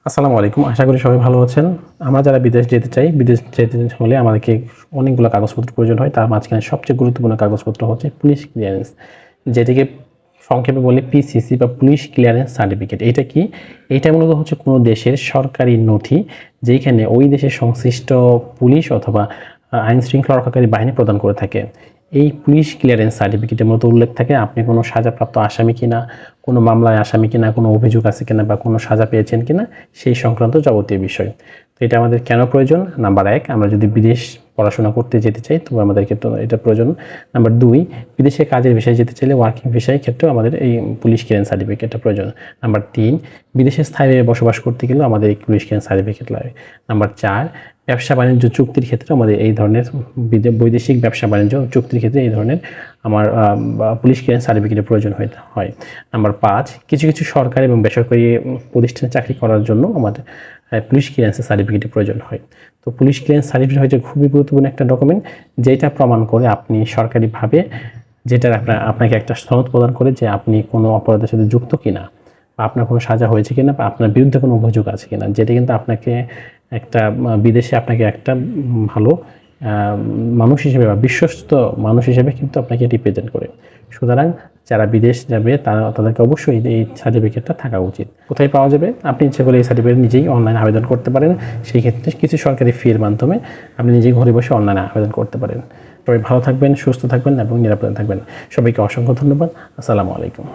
আসসালামু আলাইকুম। আশা করি সবাই ভালো আছেন। আমরা যারা বিদেশ যেতে চাই, বিদেশ যেতে হলে আমাদেরকে অনেকগুলো কাগজপত্র প্রয়োজন হয়। তার মাঝখানে সবচেয়ে গুরুত্বপূর্ণ কাগজপত্র হচ্ছে পুলিশ ক্লিয়ারেন্স। যেটিকে সংক্ষেপে বলে পিসিসি বা পুলিশ ক্লিয়ারেন্স সার্টিফিকেট। এইটা কি? এইটা মূলত হচ্ছে কোনো দেশের সরকারি নথি, যেইখানে ওই দেশের সংশ্লিষ্ট পুলিশ অথবা আইন শৃঙ্খলা রক্ষাকারী বাহিনী প্রদান করে থাকে। এই পুলিশ ক্লিয়ারেন্স সার্টিফিকেটের মতো উল্লেখ থাকে আপনি কোনো সাজাপ্রাপ্ত আসামি কিনা, কোনো মামলায় আসামি কিনা, কোনো অভিযোগ আছে কিনা বা কোনো সাজা পেয়েছেন কিনা, সেই সংক্রান্ত যাবতীয় বিষয়। তো এটা আমাদের কেন প্রয়োজন? নাম্বার 1, আমরা যদি বিদেশ পড়াশোনা করতে যেতে চাই তবে আমাদেরকে তো এটা প্রয়োজন। নাম্বার 2, বিদেশে কাজের ভিসায় যেতে চাইলে ওয়ার্কিং ভিসায় ক্ষেত্রেও আমাদের এই পুলিশ ক্লিয়ারেন্স সার্টিফিকেটটা প্রয়োজন। নাম্বার 3, বিদেশে স্থায়ীভাবে বসবাস করতে গেলেও আমাদের এই পুলিশ ক্লিয়ারেন্স সার্টিফিকেট লাগে। নাম্বার 4, ব্যবসা বাণিজ্য চুক্তির ক্ষেত্রে আমাদের এই ধরনের বৈদেশিক ব্যবসা বাণিজ্য চুক্তির ক্ষেত্রে এই ধরনের আমার পুলিশ ক্লিয়ারেন্স সার্টিফিকেটের প্রয়োজন হয়। নাম্বার 5, কিছু কিছু সরকারি এবং বেসরকারি প্রতিষ্ঠানে চাকরি করার জন্য আমাদের পুলিশ ক্লিয়ারেন্সের সার্টিফিকেটের প্রয়োজন হয়। তো পুলিশ ক্লিয়ারেন্স সার্টিফিকেট হচ্ছে খুবই গুরুত্বপূর্ণ একটা ডকুমেন্ট, যেটা প্রমাণ করে আপনি সরকারিভাবে, যেটা আপনাকে একটা সনদ প্রদান করে যে আপনি কোনো অপরাধের সাথে যুক্ত কিনা, বা আপনার কোনো সাজা হয়েছে কিনা, বা আপনার বিরুদ্ধে কোনো অভিযোগ আছে কিনা, যেটা কিন্তু আপনাকে একটা বিদেশে আপনাকে একটা ভালো মানুষ হিসেবে বা বিশ্বস্ত মানুষ হিসেবে কিন্তু আপনাকে রিপ্রেজেন্ট করে। সুতরাং যারা বিদেশ যাবে তাদেরকে অবশ্যই এই সার্টিফিকেটটা থাকা উচিত। কোথায় পাওয়া যাবে? আপনি ইচ্ছে করলে এই সার্টিফিকেট নিজেই অনলাইনে আবেদন করতে পারেন। সেই ক্ষেত্রে কিছু সরকারি ফির মাধ্যমে আপনি নিজেই ঘরে বসে অনলাইনে আবেদন করতে পারেন। সবাই ভালো থাকবেন, সুস্থ থাকবেন এবং নিরাপদে থাকবেন। সবাইকে অসংখ্য ধন্যবাদ। আসসালামু আলাইকুম।